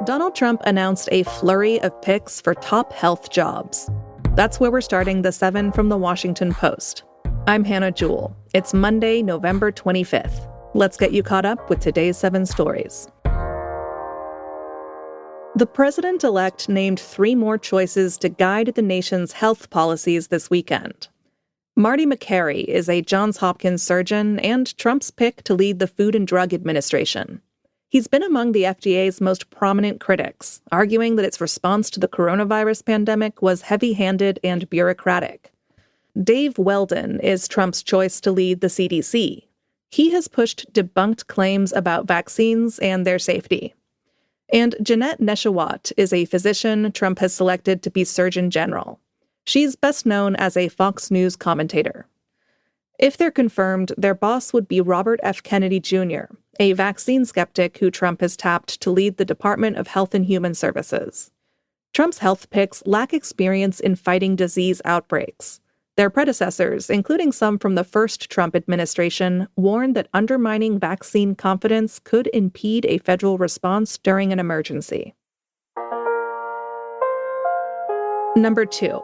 Donald Trump announced a flurry of picks for top health jobs. That's where we're starting the 7 from the Washington Post. I'm Hannah Jewell. It's Monday, November 25th. Let's get you caught up with today's 7 stories. The president-elect named 3 more choices to guide the nation's health policies this weekend. Marty Makary is a Johns Hopkins surgeon and Trump's pick to lead the Food and Drug Administration. He's been among the FDA's most prominent critics, arguing that its response to the coronavirus pandemic was heavy-handed and bureaucratic. Dave Weldon is Trump's choice to lead the CDC. He has pushed debunked claims about vaccines and their safety. And Jeanette Neshawat is a physician Trump has selected to be Surgeon General. She's best known as a Fox News commentator. If they're confirmed, their boss would be Robert F. Kennedy Jr., a vaccine skeptic who Trump has tapped to lead the Department of Health and Human Services. Trump's health picks lack experience in fighting disease outbreaks. Their predecessors, including some from the first Trump administration, warned that undermining vaccine confidence could impede a federal response during an emergency. Number 2.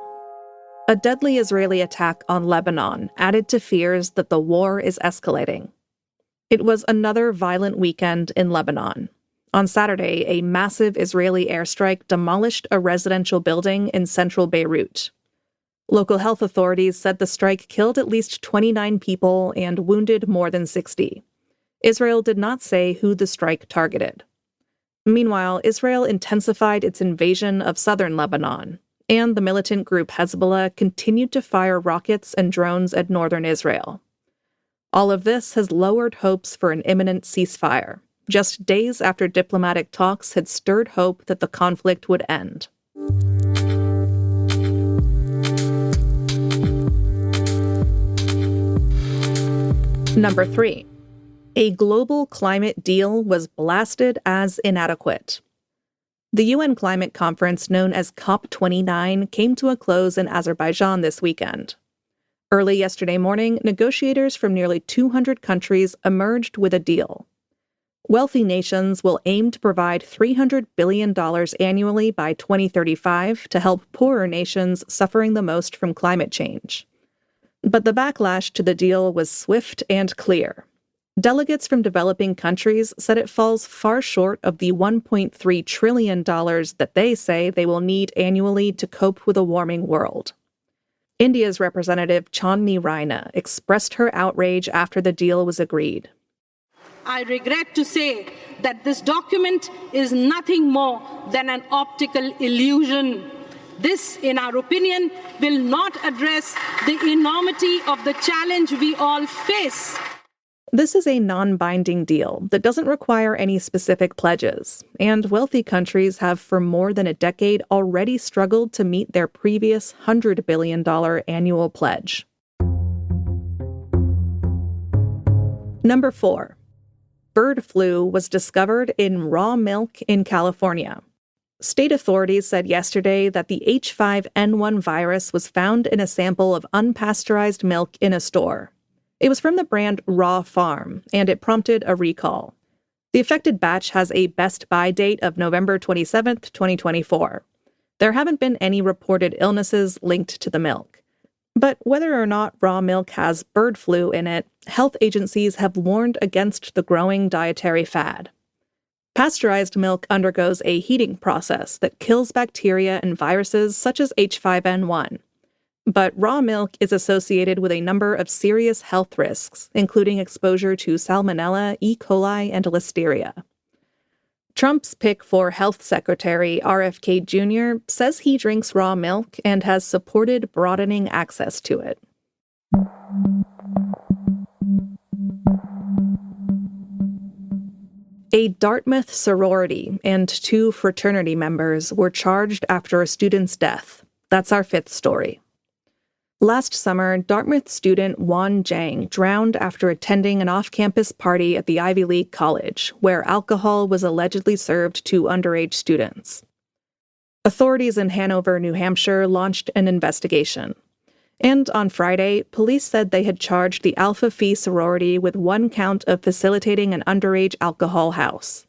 A deadly Israeli attack on Lebanon added to fears that the war is escalating. It was another violent weekend in Lebanon. On Saturday, a massive Israeli airstrike demolished a residential building in central Beirut. Local health authorities said the strike killed at least 29 people and wounded more than 60. Israel did not say who the strike targeted. Meanwhile, Israel intensified its invasion of southern Lebanon, and the militant group Hezbollah continued to fire rockets and drones at northern Israel. All of this has lowered hopes for an imminent ceasefire, just days after diplomatic talks had stirred hope that the conflict would end. Number 3. A global climate deal was blasted as inadequate. The UN climate conference known as COP29 came to a close in Azerbaijan this weekend. Early yesterday morning, negotiators from nearly 200 countries emerged with a deal. Wealthy nations will aim to provide $300 billion annually by 2035 to help poorer nations suffering the most from climate change. But the backlash to the deal was swift and clear. Delegates from developing countries said it falls far short of the $1.3 trillion that they say they will need annually to cope with a warming world. India's representative Chandni Raina expressed her outrage after the deal was agreed. I regret to say that this document is nothing more than an optical illusion. This, in our opinion, will not address the enormity of the challenge we all face. This is a non-binding deal that doesn't require any specific pledges, and wealthy countries have for more than a decade already struggled to meet their previous $100 billion annual pledge. Number 4. Bird flu was discovered in raw milk in California. State authorities said yesterday that the H5N1 virus was found in a sample of unpasteurized milk in a store. It was from the brand Raw Farm, and it prompted a recall. The affected batch has a best buy date of November 27, 2024. There haven't been any reported illnesses linked to the milk. But whether or not raw milk has bird flu in it, health agencies have warned against the growing dietary fad. Pasteurized milk undergoes a heating process that kills bacteria and viruses such as H5N1. But raw milk is associated with a number of serious health risks, including exposure to Salmonella, E. coli, and Listeria. Trump's pick for Health Secretary RFK Jr. says he drinks raw milk and has supported broadening access to it. A Dartmouth sorority and 2 fraternity members were charged after a student's death. That's our 5th story. Last summer, Dartmouth student Juan Zhang drowned after attending an off-campus party at the Ivy League college, where alcohol was allegedly served to underage students. Authorities in Hanover, New Hampshire, launched an investigation. And on Friday, police said they had charged the Alpha Phi sorority with 1 count of facilitating an underage alcohol house.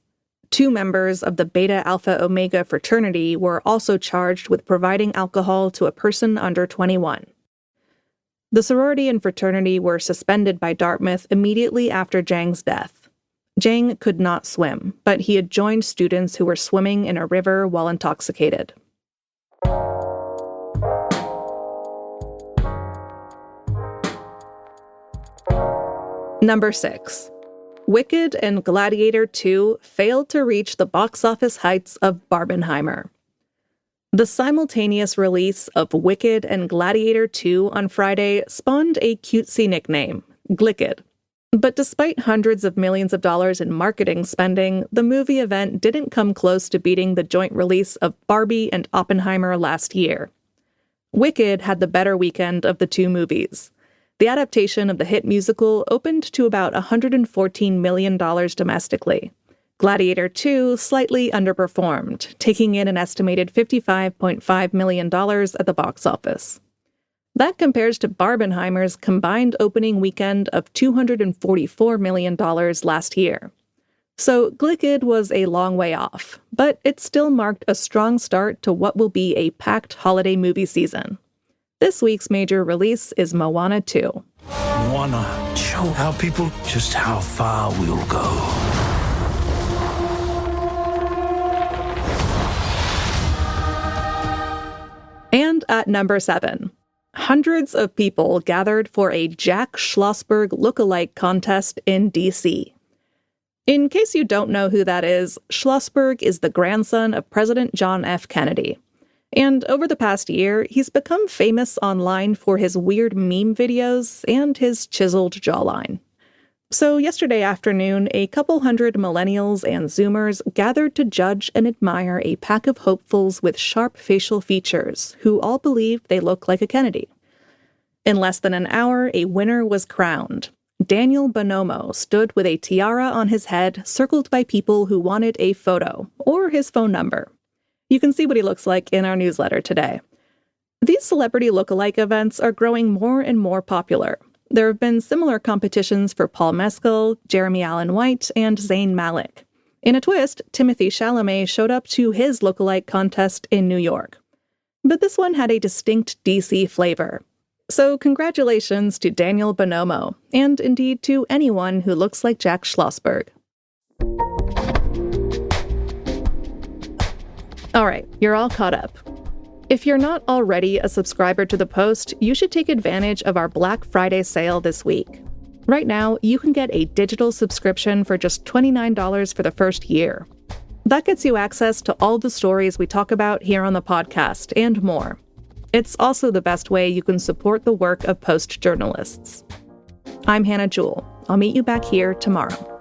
2 members of the Beta Alpha Omega fraternity were also charged with providing alcohol to a person under 21. The sorority and fraternity were suspended by Dartmouth immediately after Zhang's death. Zhang could not swim, but he had joined students who were swimming in a river while intoxicated. Number 6. Wicked and Gladiator II failed to reach the box office heights of Barbenheimer. The simultaneous release of Wicked and Gladiator II on Friday spawned a cutesy nickname, Glicked. But despite hundreds of millions of dollars in marketing spending, the movie event didn't come close to beating the joint release of Barbie and Oppenheimer last year. Wicked had the better weekend of the 2 movies. The adaptation of the hit musical opened to about $114 million domestically. Gladiator II slightly underperformed, taking in an estimated $55.5 million at the box office. That compares to Barbenheimer's combined opening weekend of $244 million last year. So Glicked was a long way off, but it still marked a strong start to what will be a packed holiday movie season. This week's major release is Moana 2. Moana, show our people just how far we'll go. And at number 7, hundreds of people gathered for a Jack Schlossberg lookalike contest in D.C. In case you don't know who that is, Schlossberg is the grandson of President John F. Kennedy. And over the past year, he's become famous online for his weird meme videos and his chiseled jawline. So yesterday afternoon, a couple hundred millennials and Zoomers gathered to judge and admire a pack of hopefuls with sharp facial features who all believed they look like a Kennedy. In less than an hour, a winner was crowned. Daniel Bonomo stood with a tiara on his head, circled by people who wanted a photo or his phone number. You can see what he looks like in our newsletter today. These celebrity lookalike events are growing more and more popular. There have been similar competitions for Paul Mescal, Jeremy Allen White, and Zayn Malik. In a twist, Timothée Chalamet showed up to his lookalike contest in New York. But this one had a distinct DC flavor. So congratulations to Daniel Bonomo, and indeed to anyone who looks like Jack Schlossberg. All right, you're all caught up. If you're not already a subscriber to The Post, you should take advantage of our Black Friday sale this week. Right now, you can get a digital subscription for just $29 for the first year. That gets you access to all the stories we talk about here on the podcast and more. It's also the best way you can support the work of Post journalists. I'm Hannah Jewell. I'll meet you back here tomorrow.